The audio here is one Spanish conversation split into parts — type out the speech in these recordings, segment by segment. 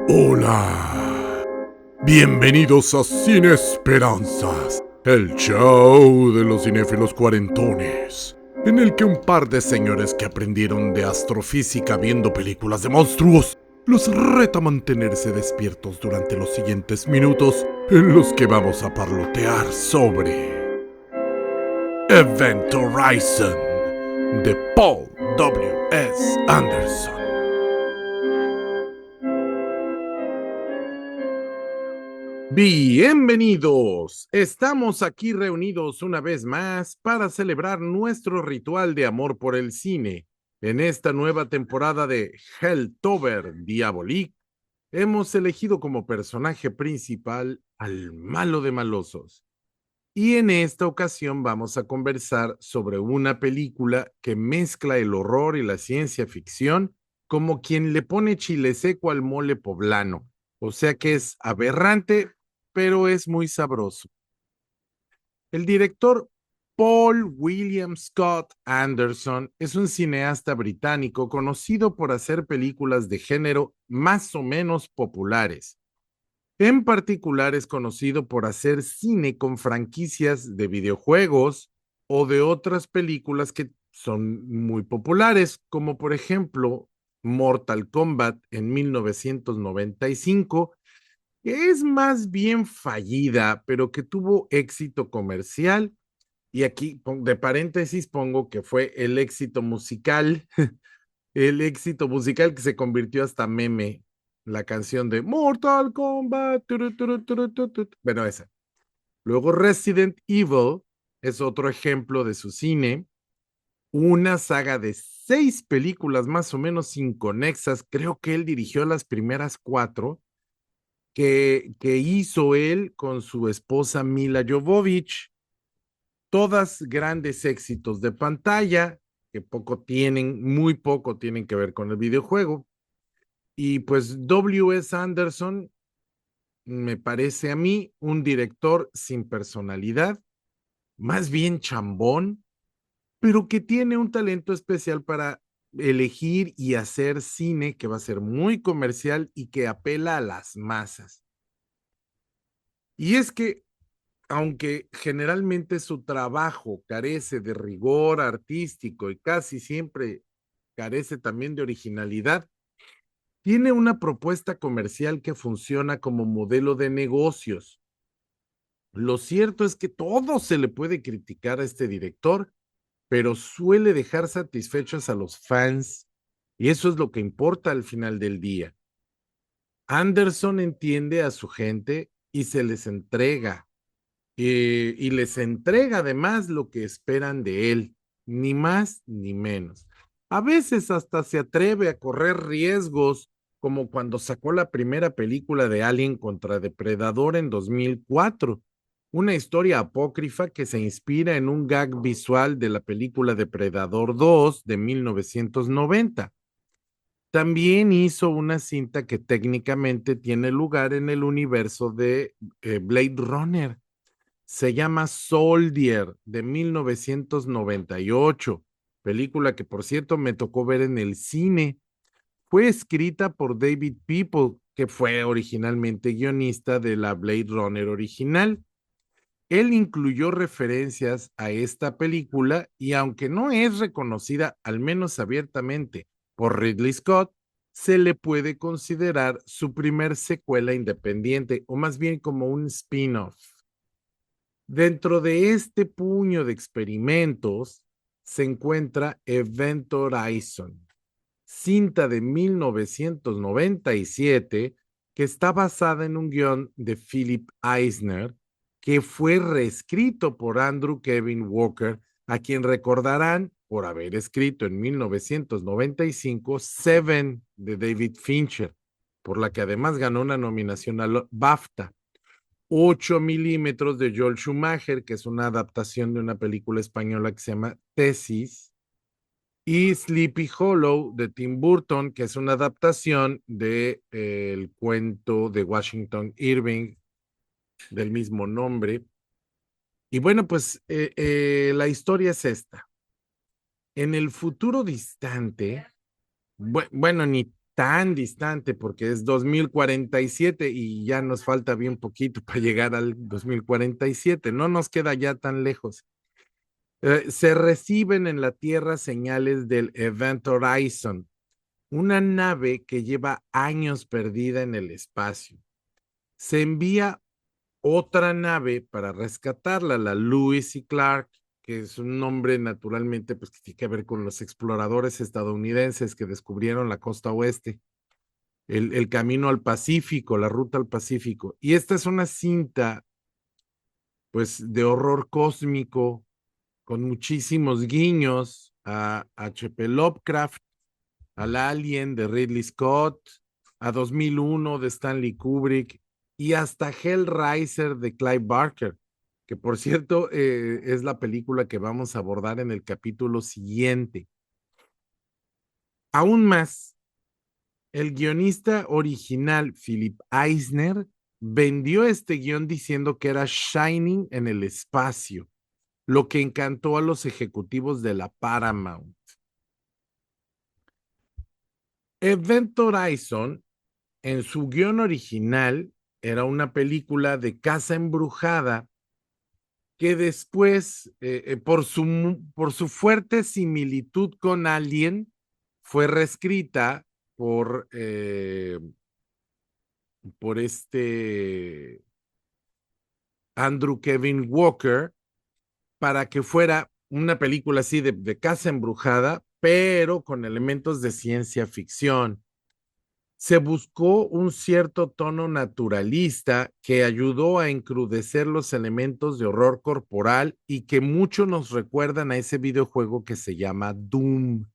Hola, bienvenidos a Cine Esperanzas, el show de los cinéfilos cuarentones, en el que un par de señores que aprendieron de astrofísica viendo películas de monstruos los reta a mantenerse despiertos durante los siguientes minutos en los que vamos a parlotear sobre Event Horizon de Paul W. S. Anderson. Bienvenidos. Estamos aquí reunidos una vez más para celebrar nuestro ritual de amor por el cine. En esta nueva temporada de Helltober Diabolique, hemos elegido como personaje principal al malo de malosos. Y en esta ocasión vamos a conversar sobre una película que mezcla el horror y la ciencia ficción como quien le pone chile seco al mole poblano. O sea que es aberrante, pero es muy sabroso. El director Paul William Scott Anderson es un cineasta británico conocido por hacer películas de género más o menos populares. En particular es conocido por hacer cine con franquicias de videojuegos o de otras películas que son muy populares, como por ejemplo Mortal Kombat en 1995, que es más bien fallida, pero que tuvo éxito comercial. Y aquí de paréntesis pongo que fue el éxito musical, el éxito musical que se convirtió hasta meme, la canción de Mortal Kombat. Bueno, esa. Luego Resident Evil es otro ejemplo de su cine, una saga de 6 películas más o menos inconexas. Creo que él dirigió las primeras 4 que hizo él con su esposa Mila Jovovich, todas grandes éxitos de pantalla que muy poco tienen que ver con el videojuego. Y pues W. S. Anderson me parece a mí un director sin personalidad, más bien chambón, pero que tiene un talento especial para elegir y hacer cine que va a ser muy comercial y que apela a las masas. Y es que, aunque generalmente su trabajo carece de rigor artístico y casi siempre carece también de originalidad, tiene una propuesta comercial que funciona como modelo de negocios. Lo cierto es que todo se le puede criticar a este director, pero suele dejar satisfechos a los fans, y eso es lo que importa al final del día. Anderson entiende a su gente y se les entrega, y les entrega además lo que esperan de él, ni más ni menos. A veces hasta se atreve a correr riesgos, como cuando sacó la primera película de Alien contra Depredador en 2004, una historia apócrifa que se inspira en un gag visual de la película Depredador 2 de 1990. También hizo una cinta que técnicamente tiene lugar en el universo de Blade Runner. Se llama Soldier de 1998, película que por cierto me tocó ver en el cine. Fue escrita por David People, que fue originalmente guionista de la Blade Runner original. Él incluyó referencias a esta película y aunque no es reconocida, al menos abiertamente, por Ridley Scott, se le puede considerar su primer secuela independiente, o más bien como un spin-off. Dentro de este puño de experimentos se encuentra Event Horizon, cinta de 1997 que está basada en un guión de Philip Eisner que fue reescrito por Andrew Kevin Walker, a quien recordarán por haber escrito en 1995 Seven de David Fincher, por la que además ganó una nominación al BAFTA. 8 mm de Joel Schumacher, que es una adaptación de una película española que se llama Tesis, y Sleepy Hollow de Tim Burton, que es una adaptación de, el cuento de Washington Irving del mismo nombre. Y bueno, pues la historia es esta. En el futuro distante, bueno, ni tan distante porque es 2047 y ya nos falta bien poquito para llegar al 2047, no nos queda ya tan lejos. Se reciben en la Tierra señales del Event Horizon, una nave que lleva años perdida en el espacio. Se envía otra nave para rescatarla, la Lewis y Clark, que es un nombre naturalmente pues, que tiene que ver con los exploradores estadounidenses que descubrieron la costa oeste, el camino al Pacífico, la ruta al Pacífico. Y esta es una cinta pues de horror cósmico con muchísimos guiños a H.P. Lovecraft, al Alien de Ridley Scott, a 2001 de Stanley Kubrick y hasta Hellraiser de Clive Barker, que por cierto es la película que vamos a abordar en el capítulo siguiente. Aún más, el guionista original, Philip Eisner, vendió este guión diciendo que era Shining en el espacio, lo que encantó a los ejecutivos de la Paramount. Event Horizon, en su guión original, era una película de casa embrujada que después, por su fuerte similitud con Alien, fue reescrita por Andrew Kevin Walker para que fuera una película así de casa embrujada, pero con elementos de ciencia ficción. Se buscó un cierto tono naturalista que ayudó a encrudecer los elementos de horror corporal y que mucho nos recuerdan a ese videojuego que se llama Doom.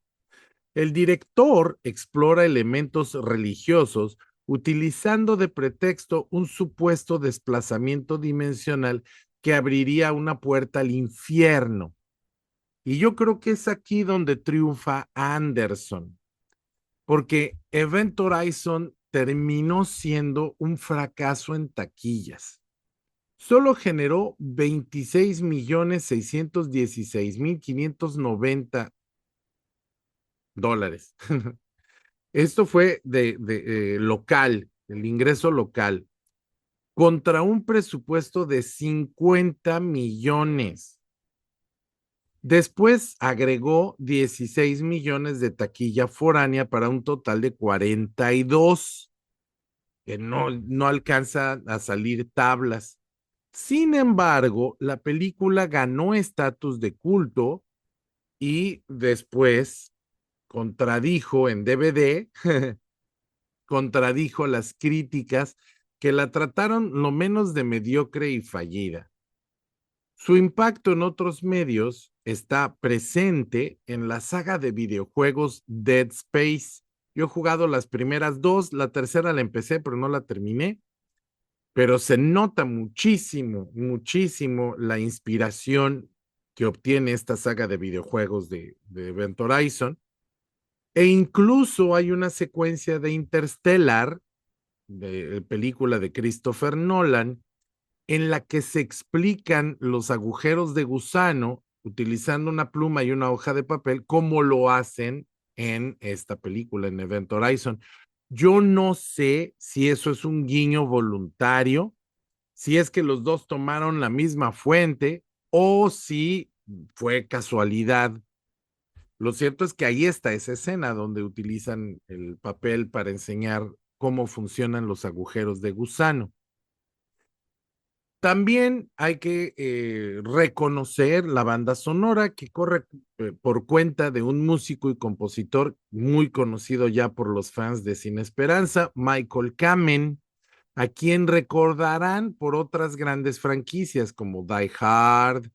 El director explora elementos religiosos utilizando de pretexto un supuesto desplazamiento dimensional que abriría una puerta al infierno. Y yo creo que es aquí donde triunfa Anderson, porque Event Horizon terminó siendo un fracaso en taquillas. Solo generó 26.616.590 dólares. Esto fue de local, el ingreso local, contra un presupuesto de 50 millones. Después agregó 16 millones de taquilla foránea para un total de 42, que no alcanza a salir tablas. Sin embargo, la película ganó estatus de culto y después contradijo en DVD, contradijo las críticas que la trataron lo menos de mediocre y fallida. Su impacto en otros medios está presente en la saga de videojuegos Dead Space. Yo he jugado las primeras dos, la tercera la empecé, pero no la terminé. Pero se nota muchísimo, muchísimo la inspiración que obtiene esta saga de videojuegos de Event Horizon. E incluso hay una secuencia de Interstellar, de película de Christopher Nolan, en la que se explican los agujeros de gusano utilizando una pluma y una hoja de papel, como lo hacen en esta película, en Event Horizon. Yo no sé si eso es un guiño voluntario, si es que los dos tomaron la misma fuente o si fue casualidad. Lo cierto es que ahí está esa escena donde utilizan el papel para enseñar cómo funcionan los agujeros de gusano. También hay que reconocer la banda sonora que corre por cuenta de un músico y compositor muy conocido ya por los fans de Sin Esperanza, Michael Kamen, a quien recordarán por otras grandes franquicias como Die Hard,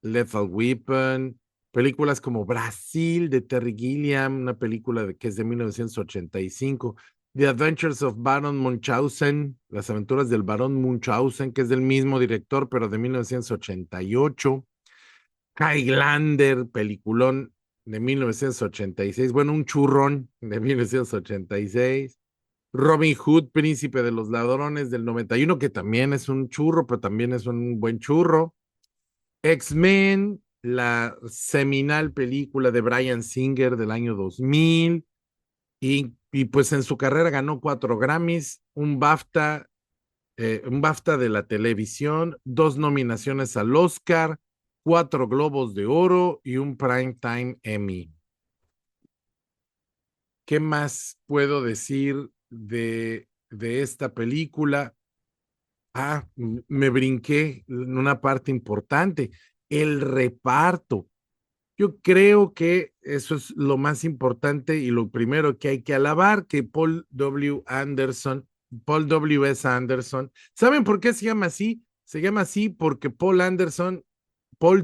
Lethal Weapon, películas como Brasil de Terry Gilliam, una película que es de 1985, The Adventures of Baron Munchausen, Las aventuras del Barón Munchausen, que es del mismo director, pero de 1988, Highlander, peliculón de 1986, bueno, un churrón de 1986, Robin Hood, Príncipe de los Ladrones del 91, que también es un churro, pero también es un buen churro. X-Men, la seminal película de Bryan Singer del año 2000, y pues en su carrera ganó 4 Grammys, un BAFTA de la televisión, 2 nominaciones al Oscar, 4 Globos de Oro y un Primetime Emmy. ¿Qué más puedo decir de esta película? Me brinqué en una parte importante, el reparto. Yo creo que eso es lo más importante y lo primero que hay que alabar, que Paul W. S. Anderson, ¿saben por qué se llama así? Se llama así porque Paul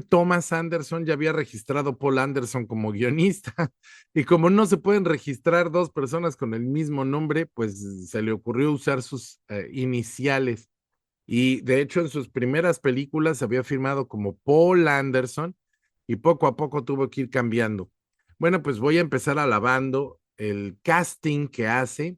Thomas Anderson ya había registrado Paul Anderson como guionista y como no se pueden registrar 2 personas con el mismo nombre, pues se le ocurrió usar sus iniciales. Y de hecho en sus primeras películas había firmado como Paul Anderson y poco a poco tuvo que ir cambiando. Bueno, pues voy a empezar alabando el casting que hace.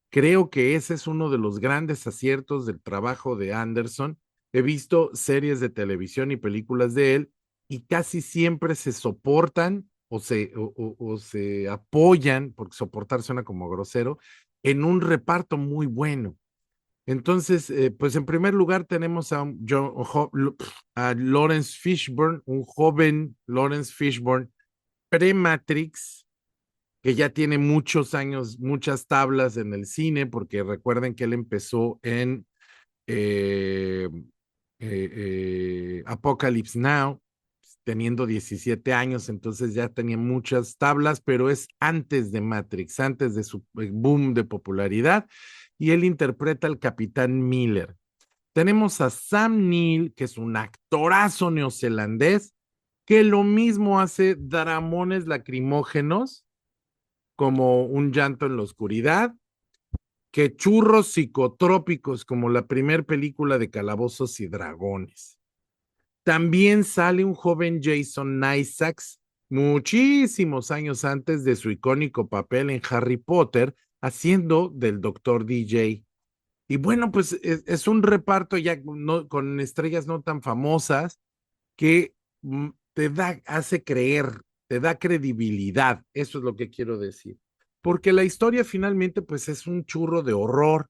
Creo que ese es uno de los grandes aciertos del trabajo de Anderson. He visto series de televisión y películas de él y casi siempre se soportan o se apoyan, porque soportar suena como grosero, en un reparto muy bueno. Entonces, pues en primer lugar tenemos a Lawrence Fishburne, un joven Lawrence Fishburne, pre-Matrix, que ya tiene muchos años, muchas tablas en el cine, porque recuerden que él empezó en eh, Apocalypse Now, teniendo 17 años, entonces ya tenía muchas tablas, pero es antes de Matrix, antes de su boom de popularidad, y él interpreta al Capitán Miller. Tenemos a Sam Neill, que es un actorazo neozelandés, que lo mismo hace dramones lacrimógenos, como Un llanto en la oscuridad, que churros psicotrópicos, como la primer película de Calabozos y Dragones. También sale un joven Jason Isaacs, muchísimos años antes de su icónico papel en Harry Potter, haciendo del Doctor DJ. Y bueno, pues es un reparto ya no, con estrellas no tan famosas que hace creer, te da credibilidad. Eso es lo que quiero decir. Porque la historia finalmente, pues es un churro de horror.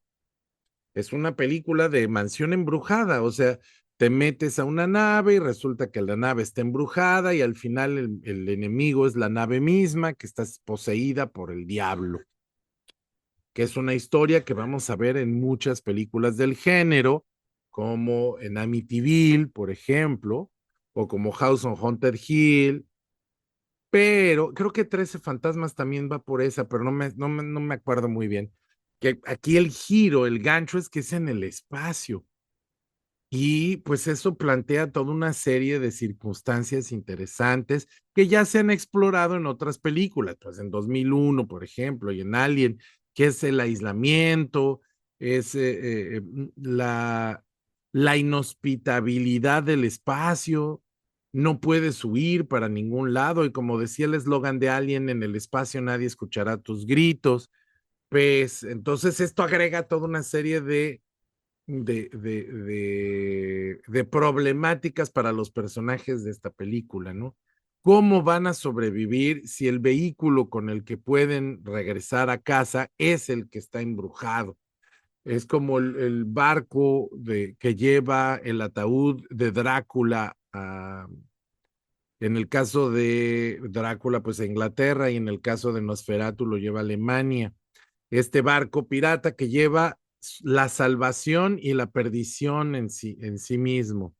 Es una película de mansión embrujada, o sea, te metes a una nave y resulta que la nave está embrujada y al final el enemigo es la nave misma que está poseída por el diablo, que es una historia que vamos a ver en muchas películas del género, como en Amityville, por ejemplo, o como House on Haunted Hill, pero creo que 13 Fantasmas también va por esa, pero no me acuerdo muy bien. Que aquí el giro, el gancho es que es en el espacio. Y pues eso plantea toda una serie de circunstancias interesantes que ya se han explorado en otras películas, pues en 2001, por ejemplo, y en Alien, que es el aislamiento, es la inhospitabilidad del espacio, no puedes huir para ningún lado, y como decía el eslogan de Alien, en el espacio nadie escuchará tus gritos, pues entonces esto agrega toda una serie de problemáticas para los personajes de esta película, ¿no? ¿Cómo van a sobrevivir si el vehículo con el que pueden regresar a casa es el que está embrujado? Es como el barco que lleva el ataúd de Drácula en el caso de Drácula, pues a Inglaterra, y en el caso de Nosferatu lo lleva a Alemania. Este barco pirata que lleva la salvación y la perdición en sí mismo.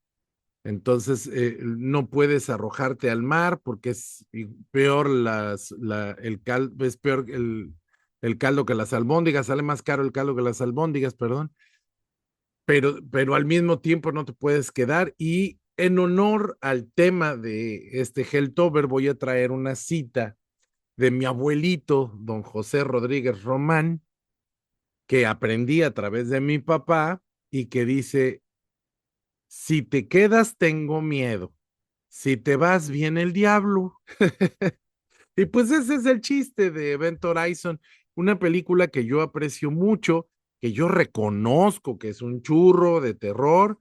Entonces, no puedes arrojarte al mar porque es peor es peor el caldo que las albóndigas, sale más caro el caldo que las albóndigas, perdón, pero al mismo tiempo no te puedes quedar. Y en honor al tema de este Helltober, voy a traer una cita de mi abuelito, don José Rodríguez Román, que aprendí a través de mi papá y que dice, si te quedas tengo miedo, si te vas viene el diablo. Y pues ese es el chiste de Event Horizon, una película que yo aprecio mucho, que yo reconozco que es un churro de terror,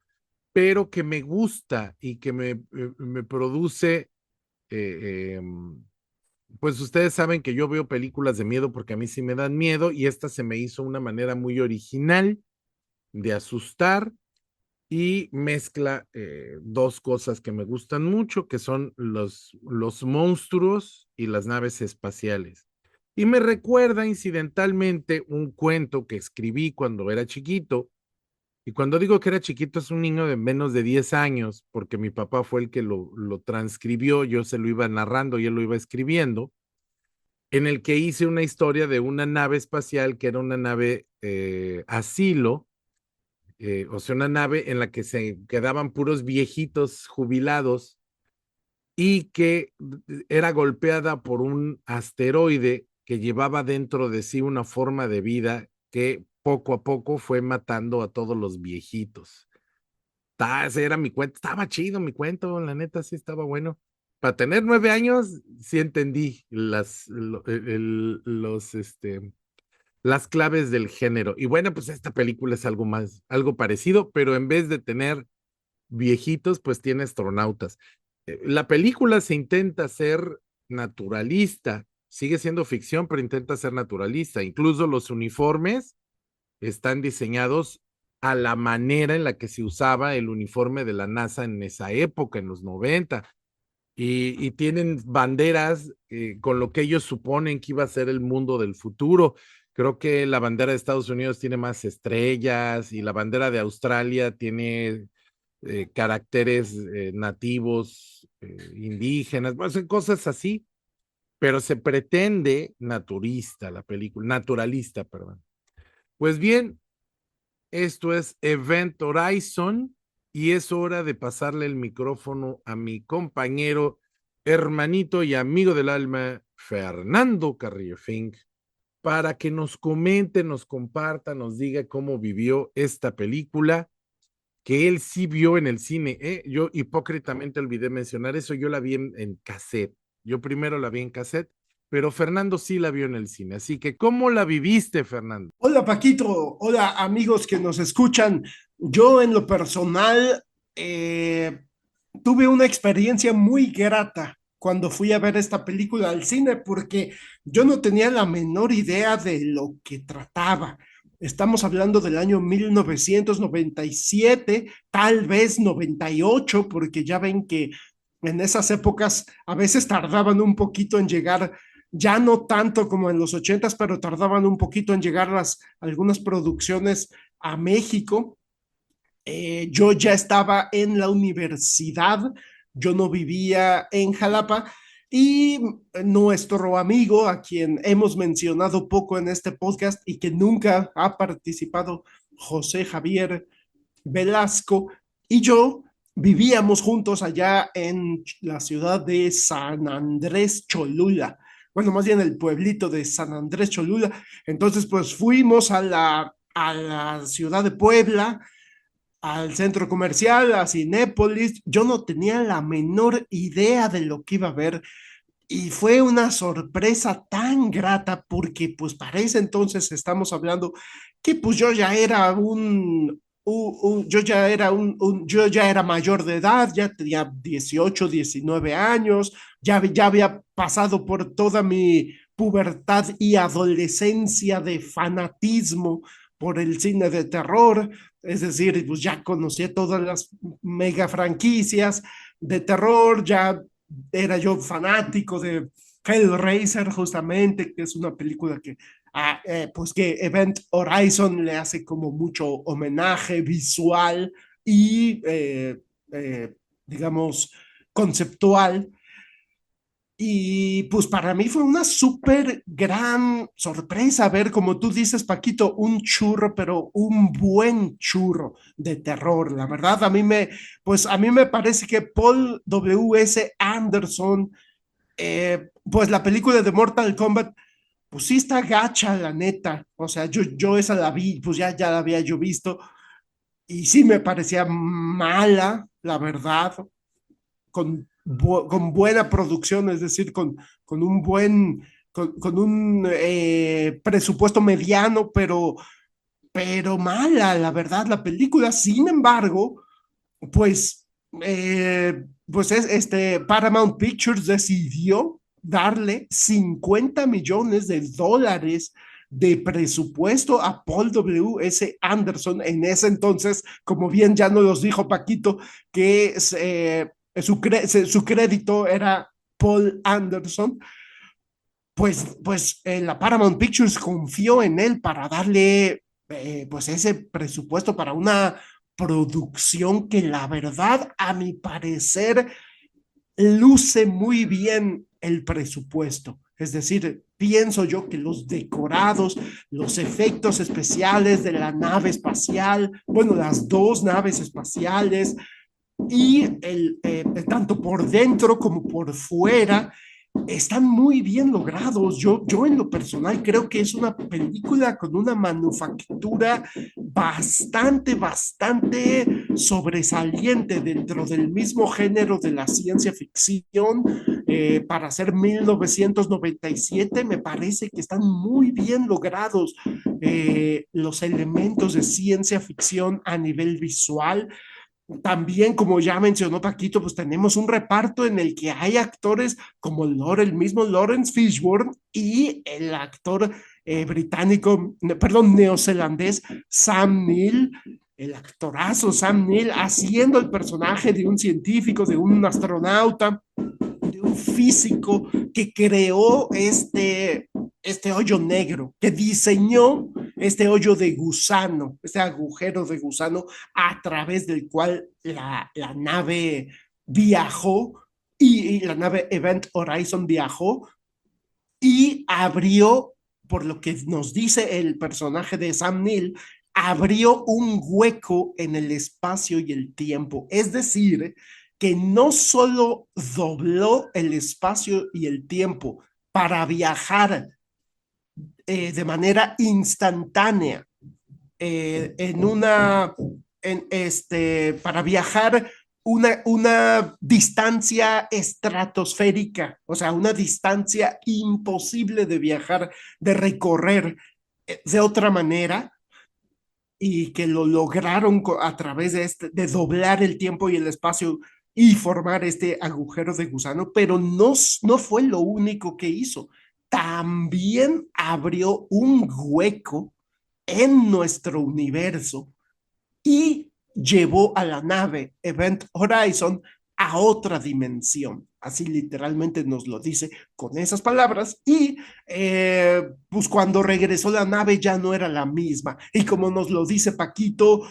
pero que me gusta y que me produce eh, eh, Pues ustedes saben que yo veo películas de miedo porque a mí sí me dan miedo y esta se me hizo una manera muy original de asustar y mezcla dos cosas que me gustan mucho, que son los monstruos y las naves espaciales. Y me recuerda incidentalmente un cuento que escribí cuando era chiquito. Y cuando digo que era chiquito, es un niño de menos de 10 años, porque mi papá fue el que lo transcribió, yo se lo iba narrando y él lo iba escribiendo, en el que hice una historia de una nave espacial que era una nave asilo, o sea, una nave en la que se quedaban puros viejitos jubilados y que era golpeada por un asteroide que llevaba dentro de sí una forma de vida que poco a poco fue matando a todos los viejitos. Ese era mi cuento, estaba chido mi cuento, la neta sí estaba bueno. Para tener 9 años, sí entendí las claves del género. Y bueno, pues esta película es algo más, algo parecido, pero en vez de tener viejitos, pues tiene astronautas. La película se intenta ser naturalista, sigue siendo ficción, pero intenta ser naturalista. Incluso los uniformes están diseñados a la manera en la que se usaba el uniforme de la NASA en esa época, en los 90, y tienen banderas con lo que ellos suponen que iba a ser el mundo del futuro. Creo que la bandera de Estados Unidos tiene más estrellas y la bandera de Australia tiene caracteres nativos, indígenas, bueno, son cosas así, pero se pretende naturista la película, naturalista, perdón. Pues bien, esto es Event Horizon y es hora de pasarle el micrófono a mi compañero, hermanito y amigo del alma, Fernando Carrillo Fink, para que nos comente, nos comparta, nos diga cómo vivió esta película que él sí vio en el cine. Yo hipócritamente olvidé mencionar eso, yo la vi en cassette. Yo primero la vi en cassette, pero Fernando sí la vio en el cine. Así que, ¿cómo la viviste, Fernando? Hola Paquito, hola amigos que nos escuchan. Yo en lo personal eh, tuve una experiencia muy grata cuando fui a ver esta película al cine porque yo no tenía la menor idea de lo que trataba. Estamos hablando del año 1997, tal vez 98, porque ya ven que en esas épocas a veces tardaban un poquito en llegar, ya no tanto como en los ochentas, pero tardaban un poquito en llegar algunas producciones a México. Yo ya estaba en la universidad, yo no vivía en Jalapa y nuestro amigo, a quien hemos mencionado poco en este podcast y que nunca ha participado, José Javier Velasco, y yo vivíamos juntos allá en la ciudad de San Andrés Cholula. Bueno, más bien el pueblito de San Andrés Cholula. Entonces, pues fuimos a la ciudad de Puebla, al centro comercial, a Cinépolis. Yo no tenía la menor idea de lo que iba a ver y fue una sorpresa tan grata porque pues para ese entonces estamos hablando que pues yo ya era yo ya era mayor de edad, ya tenía 18 19 años, ya había pasado por toda mi pubertad y adolescencia de fanatismo por el cine de terror, es decir, pues ya conocía todas las mega franquicias de terror, ya era yo fanático de Hellraiser, justamente, que es una película que, pues que Event Horizon le hace como mucho homenaje visual y, digamos, conceptual. Y pues para mí fue una súper gran sorpresa ver, como tú dices, Paquito, un churro, pero un buen churro de terror. La verdad, pues a mí me parece que Paul W.S. Anderson, pues la película de Mortal Kombat, pues sí está gacha, la neta. O sea, yo esa la vi, pues ya la había yo visto, y sí me parecía mala, la verdad, con buena producción, es decir, con un con un presupuesto mediano, pero mala, la verdad, la película. Sin embargo, pues, pues Paramount Pictures decidió darle 50 millones de dólares de presupuesto a Paul W.S. Anderson en ese entonces, como bien ya nos los dijo Paquito, que su crédito era Paul Anderson. Pues la Paramount Pictures confió en él para darle pues ese presupuesto para una producción que la verdad, a mi parecer, luce muy bien el presupuesto. Es decir, pienso yo que los decorados, los efectos especiales de la nave espacial, bueno, las dos naves espaciales y tanto por dentro como por fuera, están muy bien logrados. Yo en lo personal creo que es una película con una manufactura bastante sobresaliente dentro del mismo género de la ciencia ficción. Para ser 1997 me parece que están muy bien logrados los elementos de ciencia ficción a nivel visual. También, como ya mencionó Paquito, pues tenemos un reparto en el que hay actores como el mismo Lawrence Fishburne y el actor británico, perdón, neozelandés Sam Neill, el actorazo Sam Neill, haciendo el personaje de un científico, de un astronauta, de un físico que creó este hoyo negro, que diseñó este hoyo de gusano, este agujero de gusano a través del cual la nave viajó y la nave Event Horizon viajó y abrió, por lo que nos dice el personaje de Sam Neill, abrió un hueco en el espacio y el tiempo. Es decir, que no solo dobló el espacio y el tiempo para viajar de manera instantánea para viajar una distancia estratosférica, o sea, una distancia imposible de viajar, de recorrer de otra manera, y que lo lograron a través de doblar el tiempo y el espacio y formar este agujero de gusano, pero no fue lo único que hizo. También abrió un hueco en nuestro universo y llevó a la nave Event Horizon a otra dimensión. Así literalmente nos lo dice con esas palabras. Y pues cuando regresó la nave ya no era la misma. Y como nos lo dice Paquito,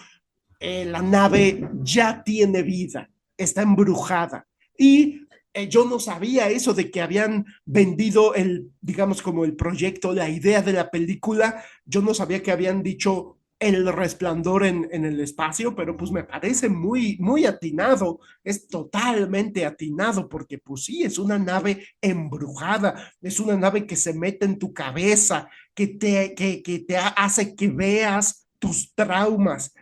la nave ya tiene vida, está embrujada. Y yo no sabía eso de que habían vendido digamos, como el proyecto, la idea de la película. Yo no sabía que habían dicho el resplandor en el espacio, pero pues me parece muy atinado, es totalmente atinado, porque pues sí, es una nave embrujada, es una nave que se mete en tu cabeza, que te hace que veas tus traumas,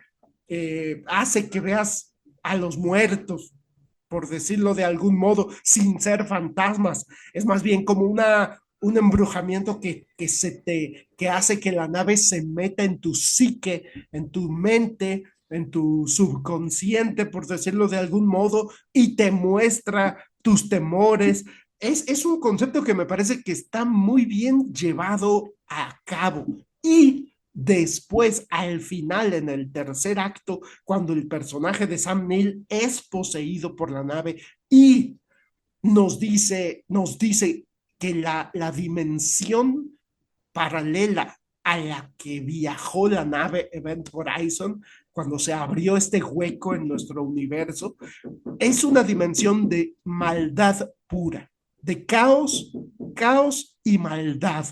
hace que veas a los muertos, por decirlo de algún modo, sin ser fantasmas. Es más bien como un embrujamiento que hace que la nave se meta en tu psique, en tu mente, en tu subconsciente, por decirlo de algún modo, y te muestra tus temores. Es un concepto que me parece que está muy bien llevado a cabo. Y después, al final, en el tercer acto, cuando el personaje de Sam Neill es poseído por la nave y nos dice que la dimensión paralela a la que viajó la nave Event Horizon, cuando se abrió este hueco en nuestro universo, es una dimensión de maldad pura, de caos y maldad.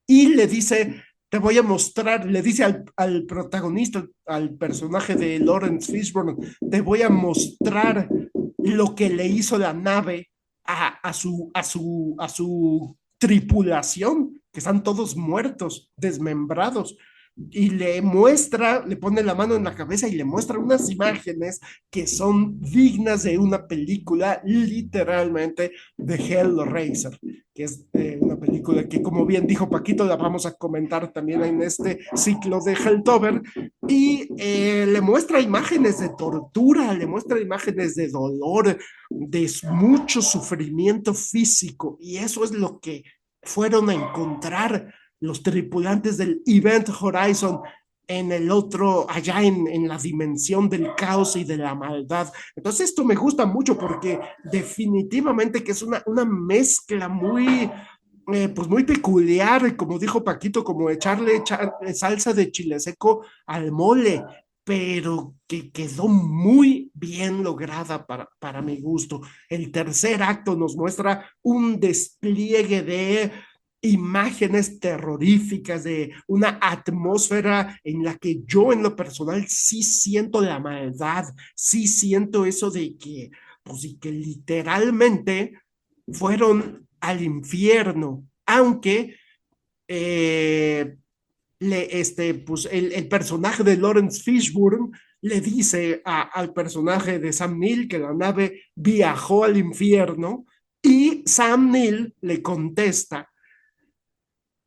Y le dice, te voy a mostrar, le dice al protagonista, al personaje de Lawrence Fishburne, te voy a mostrar lo que le hizo la nave a su tripulación, que están todos muertos, desmembrados. y le muestra, le pone la mano en la cabeza y le muestra unas imágenes que son dignas de una película literalmente de Hellraiser, que es una película que, como bien dijo Paquito, la vamos a comentar también en este ciclo de Helltober, y le muestra imágenes de tortura, le muestra imágenes de dolor, de mucho sufrimiento físico, y eso es lo que fueron a encontrar los tripulantes del Event Horizon en el otro, allá en la dimensión del caos y de la maldad. Entonces esto me gusta mucho porque definitivamente que es una mezcla muy, pues muy peculiar, como dijo Paquito, como echarle salsa de chile seco al mole, pero que quedó muy bien lograda para mi gusto. El tercer acto nos muestra un despliegue de imágenes terroríficas, de una atmósfera en la que yo en lo personal sí siento la maldad, sí siento eso de que, pues, y que literalmente fueron al infierno, aunque pues el personaje de Lawrence Fishburne le dice al personaje de Sam Neill que la nave viajó al infierno, y Sam Neill le contesta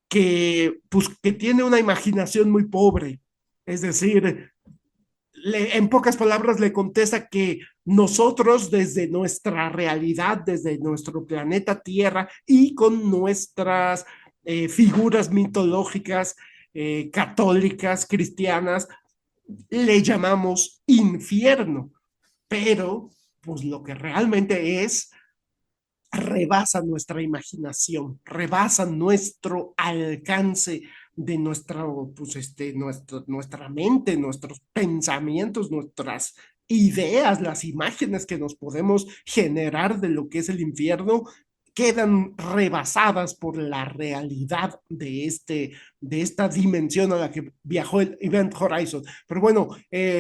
que, pues, que tiene una imaginación muy pobre. Es decir, en pocas palabras le contesta que nosotros desde nuestra realidad, desde nuestro planeta Tierra y con nuestras figuras mitológicas, católicas, cristianas, le llamamos infierno, pero pues lo que realmente es rebasa nuestra imaginación, rebasa nuestro alcance de pues nuestra mente, nuestros pensamientos, nuestras ideas, las imágenes que nos podemos generar de lo que es el infierno, quedan rebasadas por la realidad de esta dimensión a la que viajó el Event Horizon. Pero bueno,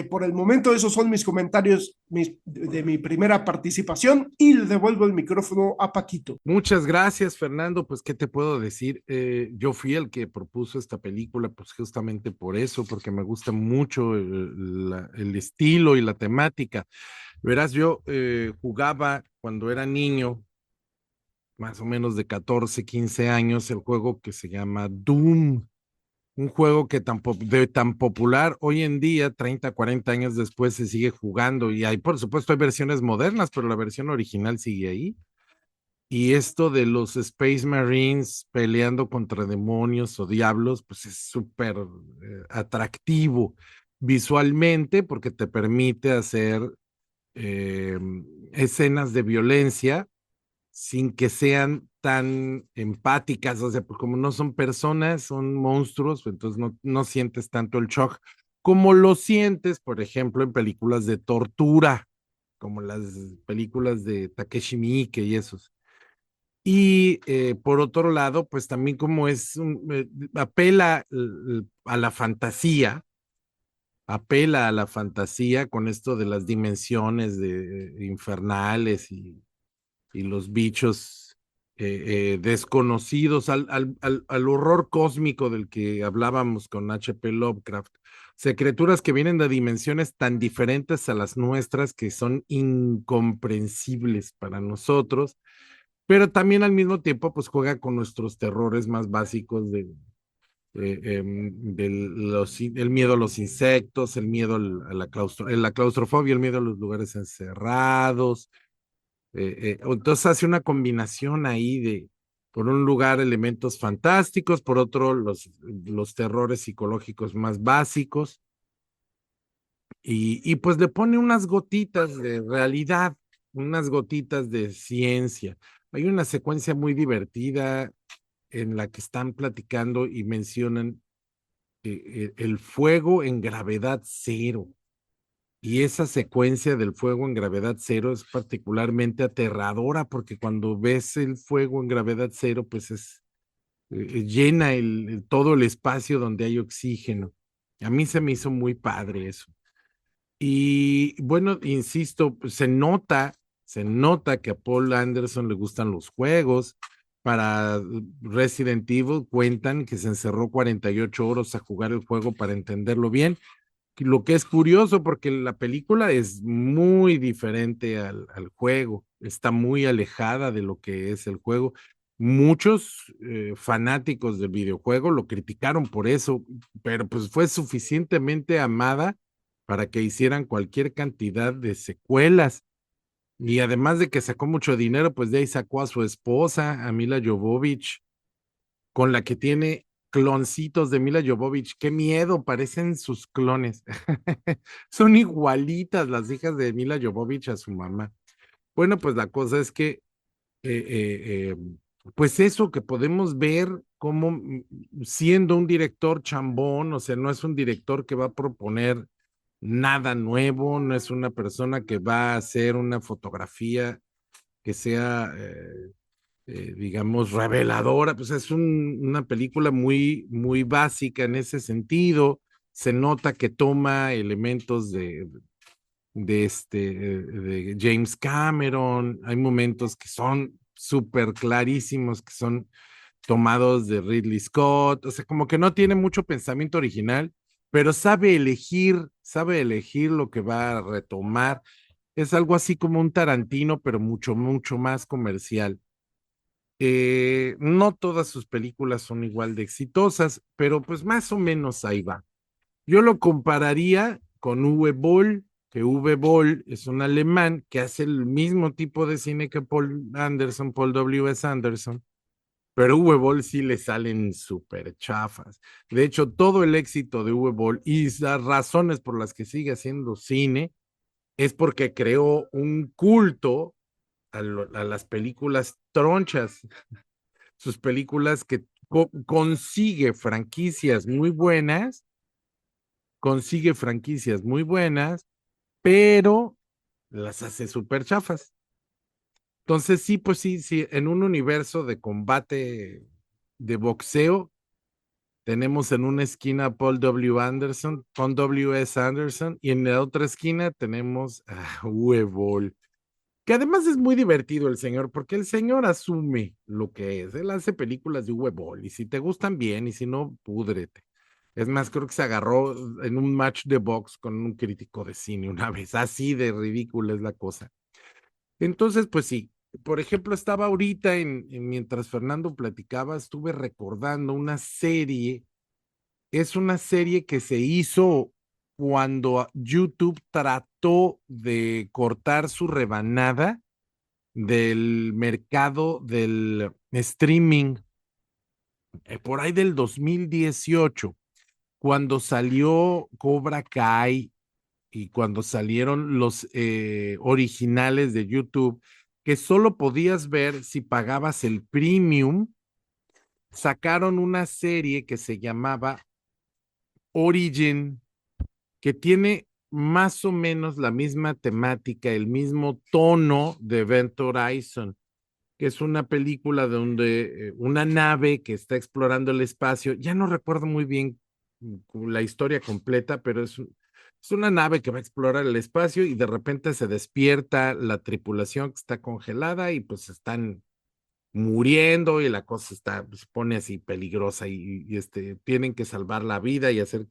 por el momento esos son mis comentarios de mi primera participación, y le devuelvo el micrófono a Paquito. Muchas gracias, Fernando. Pues, ¿qué te puedo decir? Yo fui el que propuso esta película, pues justamente por eso, porque me gusta mucho el estilo y la temática. Verás, yo jugaba cuando era niño, más o menos de 14, 15 años, el juego que se llama Doom, un juego que de tan popular hoy en día, 30, 40 años después, se sigue jugando y hay, por supuesto, hay versiones modernas, pero la versión original sigue ahí. Y esto de los Space Marines peleando contra demonios o diablos, pues es súper atractivo visualmente porque te permite hacer eh, escenas de violencia sin que sean tan empáticas, o sea, pues como no son personas, son monstruos, entonces no sientes tanto el shock como lo sientes, por ejemplo, en películas de tortura, como las películas de Takeshi Miike y esos. Y por otro lado, pues también como apela a la fantasía con esto de las dimensiones infernales y los bichos desconocidos, al horror cósmico del que hablábamos con H.P. Lovecraft. O sea, criaturas que vienen de dimensiones tan diferentes a las nuestras que son incomprensibles para nosotros, pero también al mismo tiempo pues juega con nuestros terrores más básicos el miedo a los insectos, el miedo a la claustrofobia, el miedo a los lugares encerrados. Entonces hace una combinación ahí por un lugar, elementos fantásticos, por otro, los terrores psicológicos más básicos, y pues le pone unas gotitas de realidad, unas gotitas de ciencia. Hay una secuencia muy divertida en la que están platicando y mencionan el fuego en gravedad cero. Y esa secuencia del fuego en gravedad cero es particularmente aterradora porque cuando ves el fuego en gravedad cero, pues llena todo el espacio donde hay oxígeno. A mí se me hizo muy padre eso. Y bueno, insisto, pues se nota que a Paul Anderson le gustan los juegos, para Resident Evil cuentan que se encerró 48 horas a jugar el juego para entenderlo bien. Lo que es curioso porque la película es muy diferente al juego, está muy alejada de lo que es el juego. Muchos fanáticos del videojuego lo criticaron por eso, pero pues fue suficientemente amada para que hicieran cualquier cantidad de secuelas. Y además de que sacó mucho dinero, pues de ahí sacó a su esposa, a Mila Jovovich, con la que tiene cloncitos de Mila Jovovich. Qué miedo, parecen sus clones. Son igualitas las hijas de Mila Jovovich a su mamá. Bueno, pues la cosa es que, eh, eh, eh, pues eso que podemos ver como siendo un director chambón, o sea, no es un director que va a proponer nada nuevo, no es una persona que va a hacer una fotografía que sea digamos, reveladora, pues es una película muy, muy básica en ese sentido. Se nota que toma elementos de James Cameron, hay momentos que son súper clarísimos, que son tomados de Ridley Scott, o sea, como que no tiene mucho pensamiento original, pero sabe elegir lo que va a retomar. Es algo así como un Tarantino, pero mucho, mucho más comercial. No todas sus películas son igual de exitosas, pero pues más o menos ahí va. Yo lo compararía con Uwe Boll, que Uwe Boll es un alemán que hace el mismo tipo de cine que Paul Anderson, Paul W. S. Anderson, pero Uwe Boll sí le salen súper chafas. De hecho, todo el éxito de Uwe Boll y las razones por las que sigue haciendo cine es porque creó un culto a las películas tronchas, sus películas que consigue consigue franquicias muy buenas, pero las hace súper chafas. Entonces sí, pues sí, sí, en un universo de combate de boxeo, tenemos en una esquina a Paul W. Anderson, Paul W. S. Anderson, y en la otra esquina tenemos a Uwe Boll, que además es muy divertido el señor, porque el señor asume lo que es. Él hace películas de Uwe Boll, y si te gustan bien, y si no, púdrete. Es más, creo que se agarró en un match de box con un crítico de cine una vez. Así de ridícula es la cosa. Entonces, pues sí. Por ejemplo, estaba ahorita, mientras Fernando platicaba, estuve recordando una serie. Es una serie que se hizo cuando YouTube trató de cortar su rebanada del mercado del streaming, por ahí del 2018, cuando salió Cobra Kai y cuando salieron los originales de YouTube, que solo podías ver si pagabas el premium, sacaron una serie que se llamaba Origin, que tiene más o menos la misma temática, el mismo tono de Event Horizon, que es una película donde una nave que está explorando el espacio, ya no recuerdo muy bien la historia completa, pero es una nave que va a explorar el espacio y de repente se despierta la tripulación que está congelada y pues están muriendo y la cosa se pone así peligrosa y tienen que salvar la vida y hacer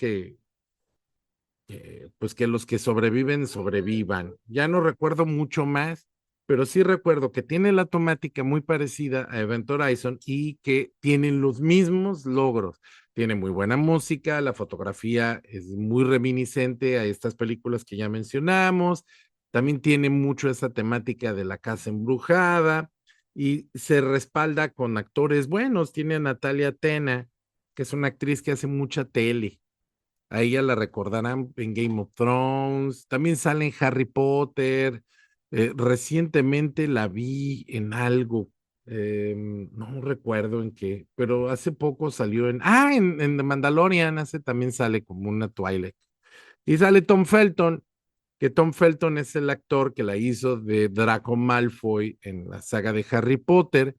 pues que los que sobreviven sobrevivan. Ya no recuerdo mucho más, pero sí recuerdo que tiene la temática muy parecida a Event Horizon y que tienen los mismos logros. Tiene muy buena música, la fotografía es muy reminiscente a estas películas que ya mencionamos. También tiene mucho esa temática de la casa embrujada y se respalda con actores buenos. Tiene a Natalia Tena, que es una actriz que hace mucha tele. A ella la recordarán en Game of Thrones, también sale en Harry Potter. Recientemente la vi en algo, no recuerdo en qué, pero hace poco salió en The Mandalorian, también sale como una Twilight. Y sale Tom Felton, que Tom Felton es el actor que la hizo de Draco Malfoy en la saga de Harry Potter.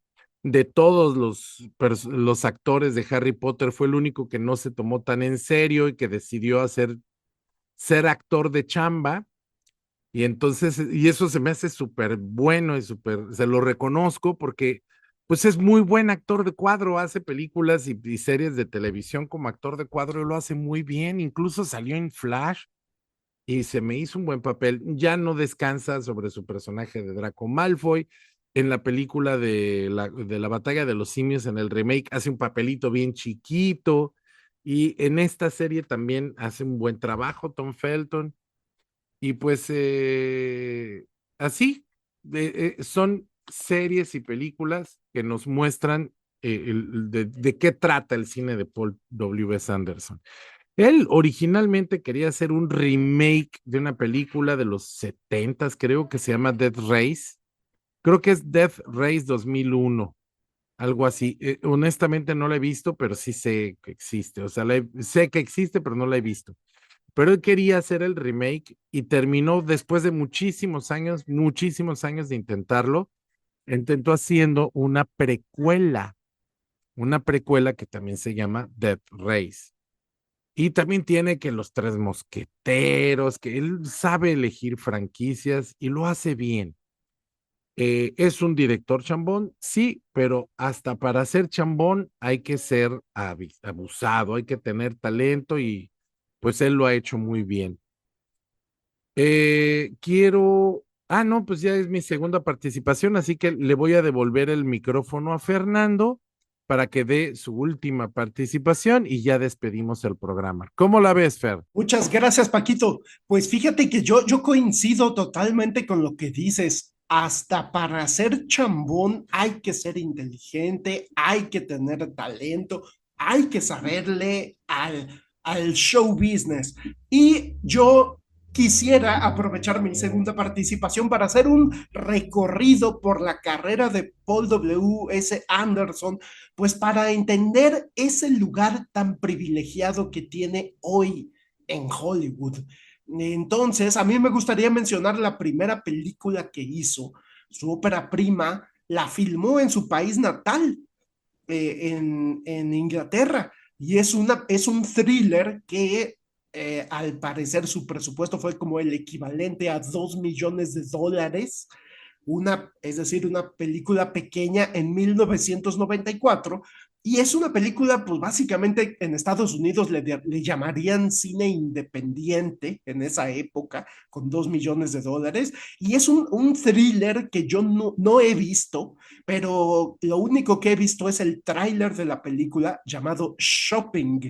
De todos los actores de Harry Potter, fue el único que no se tomó tan en serio y que decidió ser actor de chamba. Y entonces, y eso se me hace súper bueno y se lo reconozco porque Pues es muy buen actor de cuadro, hace películas y series de televisión como actor de cuadro y lo hace muy bien, incluso salió en Flash y se me hizo un buen papel. Ya no descansa sobre su personaje de Draco Malfoy. En la película de la batalla de los simios, en el remake, hace un papelito bien chiquito. Y en esta serie también hace un buen trabajo Tom Felton. Y pues así, son series y películas que nos muestran de qué trata el cine de Paul W.S. Anderson. Él originalmente quería hacer un remake de una película de los setentas, creo que se llama Death Race. Creo que es Death Race 2001, algo así. Honestamente no la he visto, pero sí sé que existe. O sea, sé que existe, pero no la he visto. Pero él quería hacer el remake y terminó después de muchísimos años de intentarlo, intentó haciendo una precuela que también se llama Death Race. Y también tiene que los tres mosqueteros, que él sabe elegir franquicias y lo hace bien. ¿Es un director chambón? Sí, pero hasta para ser chambón hay que ser abusado, hay que tener talento y pues él lo ha hecho muy bien. No, pues ya es mi segunda participación, así que le voy a devolver el micrófono a Fernando para que dé su última participación y ya despedimos el programa. ¿Cómo la ves, Fer? Muchas gracias, Paquito. Pues fíjate que yo coincido totalmente con lo que dices. Hasta para ser chambón hay que ser inteligente, hay que tener talento, hay que saberle al show business. Y yo quisiera aprovechar mi segunda participación para hacer un recorrido por la carrera de Paul W. S. Anderson, pues para entender ese lugar tan privilegiado que tiene hoy en Hollywood. Entonces, a mí me gustaría mencionar la primera película que hizo, su ópera prima, la filmó en su país natal, en Inglaterra, y es un thriller que al parecer su presupuesto fue como el equivalente a $2 millones, es decir, una película pequeña en 1994, y es una película, pues básicamente en Estados Unidos le llamarían cine independiente en esa época, con $2 millones, y es un thriller que yo no he visto, pero lo único que he visto es el tráiler de la película llamada Shopping,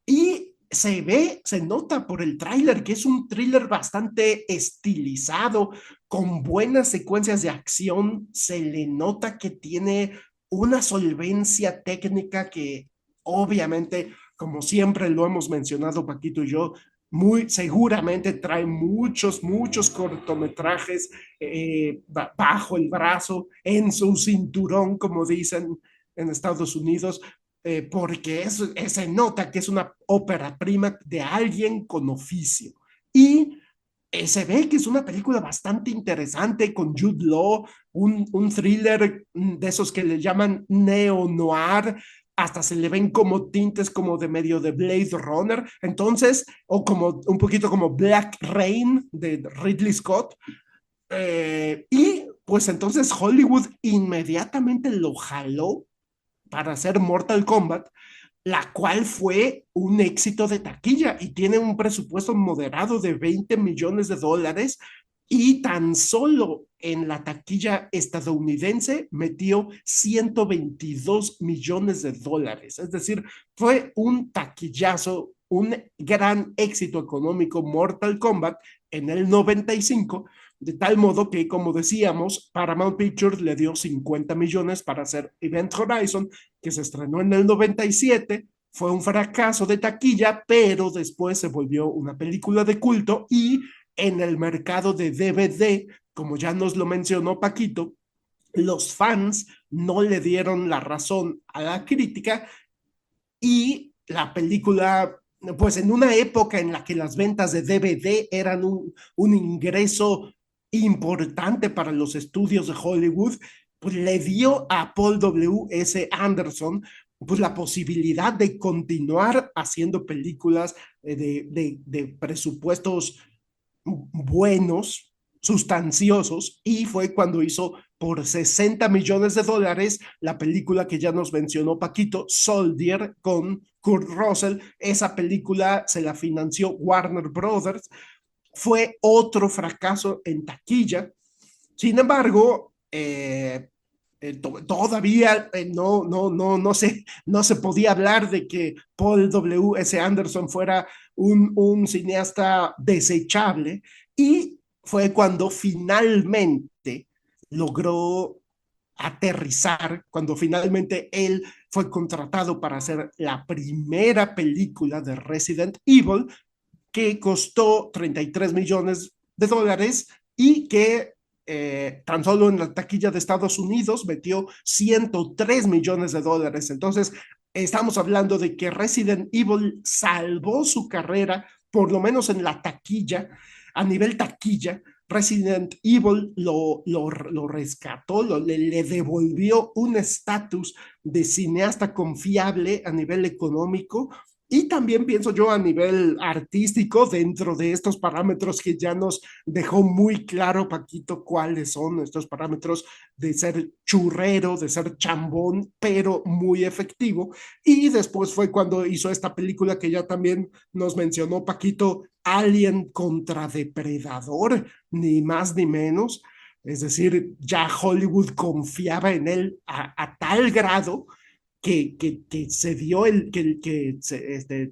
y se nota por el tráiler que es un thriller bastante estilizado, con buenas secuencias de acción. Se le nota que tiene una solvencia técnica que obviamente, como siempre lo hemos mencionado Paquito y yo, muy seguramente trae muchos cortometrajes bajo el brazo, en su cinturón, como dicen en Estados Unidos, porque se nota que es una ópera prima de alguien con oficio. Y se ve que es una película bastante interesante con Jude Law, un thriller de esos que le llaman neo-noir, hasta se le ven como tintes como de medio de Blade Runner, entonces, o como un poquito como Black Rain de Ridley Scott. Y pues entonces Hollywood inmediatamente lo jaló para hacer Mortal Kombat, la cual fue un éxito de taquilla y tiene un presupuesto moderado de $20 millones, y tan solo en la taquilla estadounidense metió $122 millones. Es decir, fue un taquillazo, un gran éxito económico Mortal Kombat en el 95, de tal modo que, como decíamos, Paramount Pictures le dio 50 millones para hacer Event Horizon, que se estrenó en el 97. Fue un fracaso de taquilla, pero después se volvió una película de culto, y en el mercado de DVD, como ya nos lo mencionó Paquito, los fans no le dieron la razón a la crítica, y la película, pues en una época en la que las ventas de DVD eran un ingreso importante para los estudios de Hollywood, pues le dio a Paul W. S. Anderson pues la posibilidad de continuar haciendo películas de presupuestos buenos, sustanciosos, y fue cuando hizo por 60 millones de dólares la película que ya nos mencionó Paquito, Soldier, con Kurt Russell. Esa película se la financió Warner Brothers. Fue otro fracaso en taquilla. Sin embargo, todavía no se podía hablar de que Paul W. S. Anderson fuera un cineasta desechable, y fue cuando finalmente logró aterrizar, cuando finalmente él fue contratado para hacer la primera película de Resident Evil, que costó 33 millones de dólares y que tan solo en la taquilla de Estados Unidos metió 103 millones de dólares. Entonces, estamos hablando de que Resident Evil salvó su carrera, por lo menos en la taquilla, a nivel taquilla. Resident Evil lo rescató, le devolvió un estatus de cineasta confiable a nivel económico, y también pienso yo a nivel artístico, dentro de estos parámetros que ya nos dejó muy claro Paquito cuáles son estos parámetros de ser churrero, de ser chambón, pero muy efectivo. Y después fue cuando hizo esta película que ya también nos mencionó Paquito, Alien contra Depredador, ni más ni menos. Es decir, ya Hollywood confiaba en él a tal grado que se dio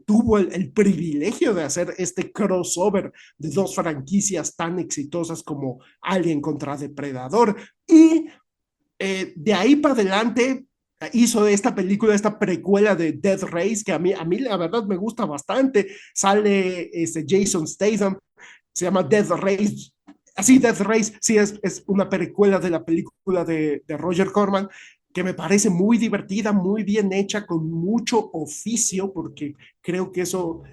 tuvo el privilegio de hacer este crossover de dos franquicias tan exitosas como Alien contra Depredador. Y de ahí para adelante hizo esta película, esta precuela de Death Race, que a mí la verdad me gusta bastante. Sale Jason Statham, se llama Death Race. Así, Death Race, sí, es una precuela de la película de Roger Corman, que me parece muy divertida, muy bien hecha, con mucho oficio, porque creo que eso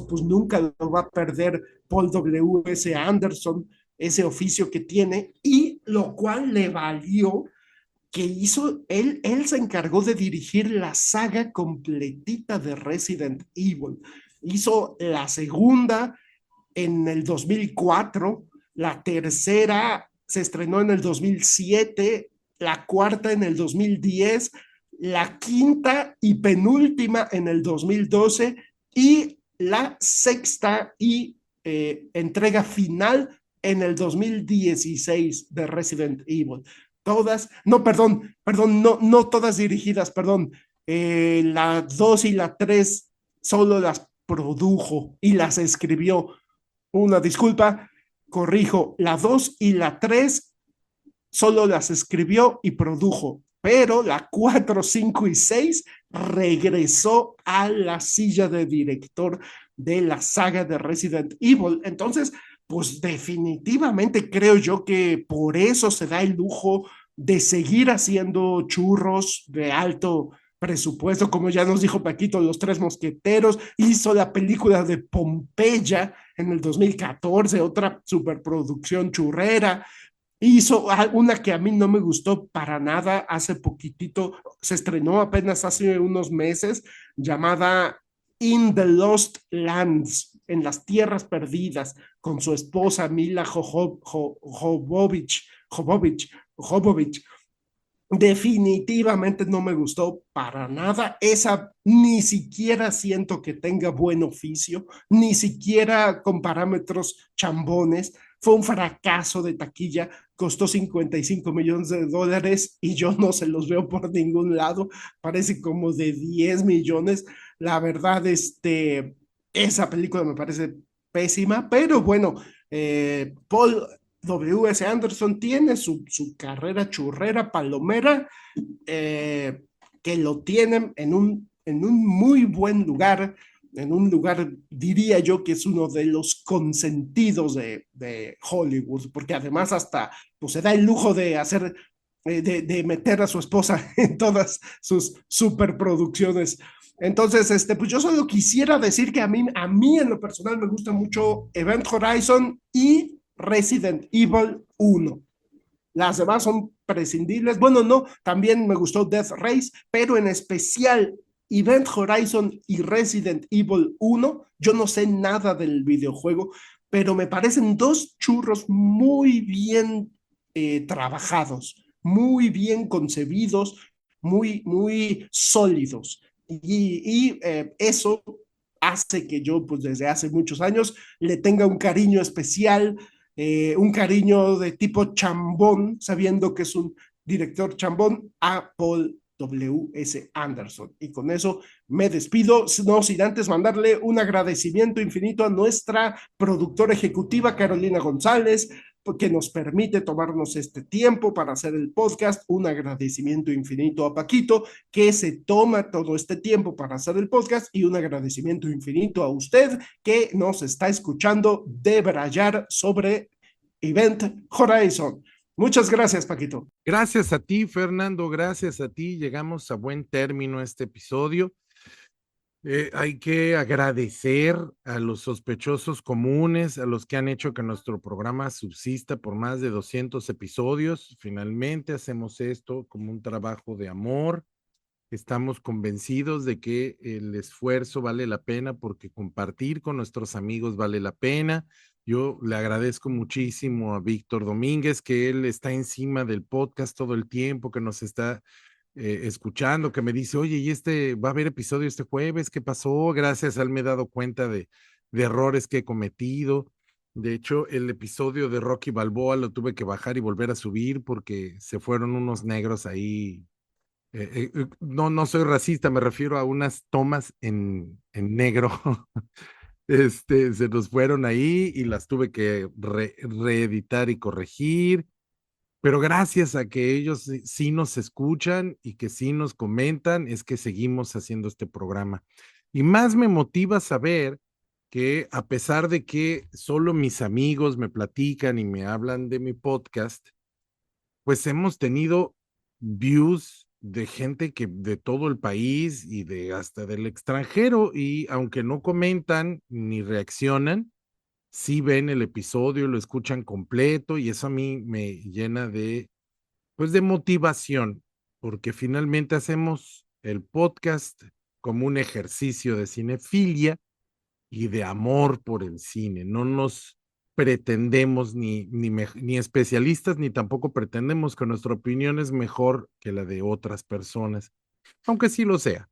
pues nunca lo va a perder Paul W. S. Anderson, ese oficio que tiene, y lo cual le valió que hizo, él se encargó de dirigir la saga completita de Resident Evil. Hizo la segunda en el 2004, la tercera se estrenó en el 2007, la cuarta en el 2010, la quinta y penúltima en el 2012, y la sexta y entrega final en el 2016 de Resident Evil. Todas, no, perdón, no todas dirigidas, perdón. La 2 y la 3 solo las produjo y las escribió. Una disculpa, corrijo, la 2 y la 3 solo las escribió y produjo, pero la 4, 5 y 6 regresó a la silla de director de la saga de Resident Evil. Entonces, pues definitivamente creo yo que por eso se da el lujo de seguir haciendo churros de alto presupuesto, como ya nos dijo Paquito, Los Tres Mosqueteros, hizo la película de Pompeya en el 2014, otra superproducción churrera. Hizo una que a mí no me gustó para nada, hace poquitito, se estrenó apenas hace unos meses, llamada In the Lost Lands, en las tierras perdidas, con su esposa Mila Jovovich. Definitivamente no me gustó para nada. Esa ni siquiera siento que tenga buen oficio, ni siquiera con parámetros chambones. Fue un fracaso de taquilla, costó 55 millones de dólares y yo no se los veo por ningún lado. Parece como de 10 millones. La verdad, esa película me parece pésima, pero bueno, Paul W. S. Anderson tiene su carrera churrera, palomera, que lo tienen en un muy buen lugar, en un lugar, diría yo, que es uno de los consentidos de Hollywood, porque además hasta pues, se da el lujo de hacer, de meter a su esposa en todas sus superproducciones. Entonces, pues yo solo quisiera decir que a mí en lo personal me gusta mucho Event Horizon y Resident Evil 1. Las demás son prescindibles. Bueno, no, también me gustó Death Race, pero en especial Event Horizon y Resident Evil 1. Yo no sé nada del videojuego, pero me parecen dos churros muy bien trabajados, muy bien concebidos, muy sólidos. Y eso hace que yo, pues desde hace muchos años, le tenga un cariño especial, un cariño de tipo chambón, sabiendo que es un director chambón, a Paul W.S. Anderson. Y con eso me despido, no sin antes mandarle un agradecimiento infinito a nuestra productora ejecutiva, Carolina González, que nos permite tomarnos este tiempo para hacer el podcast. Un agradecimiento infinito a Paquito, que se toma todo este tiempo para hacer el podcast, y un agradecimiento infinito a usted que nos está escuchando debrayar sobre Event Horizon. Muchas gracias, Paquito. Gracias a ti, Fernando, gracias a ti. Llegamos a buen término este episodio. Hay que agradecer a los sospechosos comunes, a los que han hecho que nuestro programa subsista por más de 200 episodios. Finalmente hacemos esto como un trabajo de amor. Estamos convencidos de que el esfuerzo vale la pena porque compartir con nuestros amigos vale la pena. Yo le agradezco muchísimo a Víctor Domínguez, que él está encima del podcast todo el tiempo, que nos está escuchando, que me dice, oye, ¿y va a haber episodio este jueves? ¿Qué pasó? Gracias a él me he dado cuenta de errores que he cometido. De hecho, el episodio de Rocky Balboa lo tuve que bajar y volver a subir porque se fueron unos negros ahí. No soy racista, me refiero a unas tomas en negro. Se nos fueron ahí y las tuve que reeditar y corregir. Pero gracias a que ellos sí nos escuchan y que sí nos comentan, es que seguimos haciendo este programa. Y más me motiva saber que a pesar de que solo mis amigos me platican y me hablan de mi podcast, pues hemos tenido views de gente que de todo el país y de hasta del extranjero, y aunque no comentan ni reaccionan, sí ven el episodio, lo escuchan completo, y eso a mí me llena pues de motivación, porque finalmente hacemos el podcast como un ejercicio de cinefilia y de amor por el cine. No nos pretendemos ni especialistas, ni tampoco pretendemos que nuestra opinión es mejor que la de otras personas, aunque sí lo sea,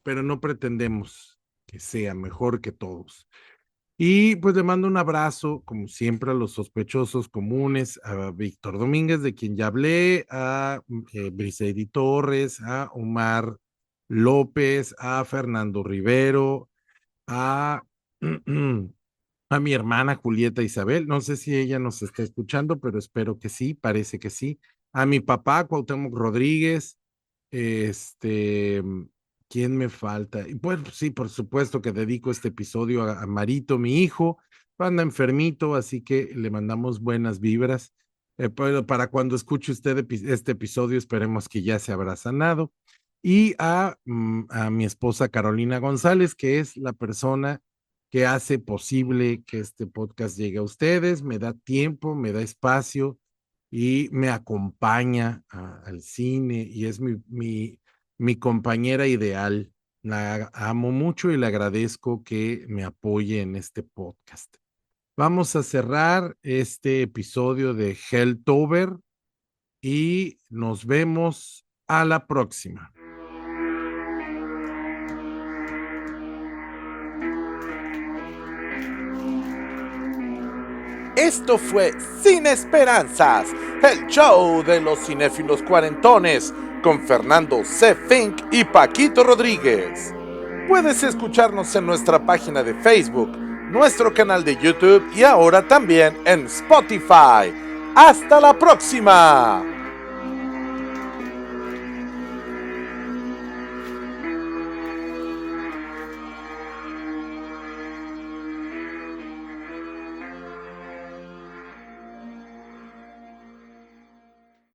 pero no pretendemos que sea mejor que todos. Y pues le mando un abrazo, como siempre, a los sospechosos comunes, a Víctor Domínguez, de quien ya hablé, a Briseidi Torres, a Omar López, a Fernando Rivero, a, a mi hermana Julieta Isabel. No sé si ella nos está escuchando, pero espero que sí, parece que sí. A mi papá, Cuauhtémoc Rodríguez, este, ¿quién me falta? Y pues sí, por supuesto que dedico este episodio a Marito, mi hijo, anda enfermito, así que le mandamos buenas vibras. Pero para cuando escuche usted este episodio, esperemos que ya se habrá sanado. Y a mi esposa Carolina González, que es la persona que hace posible que este podcast llegue a ustedes, me da tiempo, me da espacio y me acompaña al cine, y es mi compañera ideal. La amo mucho y le agradezco que me apoye en este podcast. Vamos a cerrar este episodio de Helltober y nos vemos a la próxima. Esto fue Sin Esperanzas, el show de los cinéfilos cuarentones, con Fernando C. Fink y Paquito Rodríguez. Puedes escucharnos en nuestra página de Facebook, nuestro canal de YouTube y ahora también en Spotify. ¡Hasta la próxima!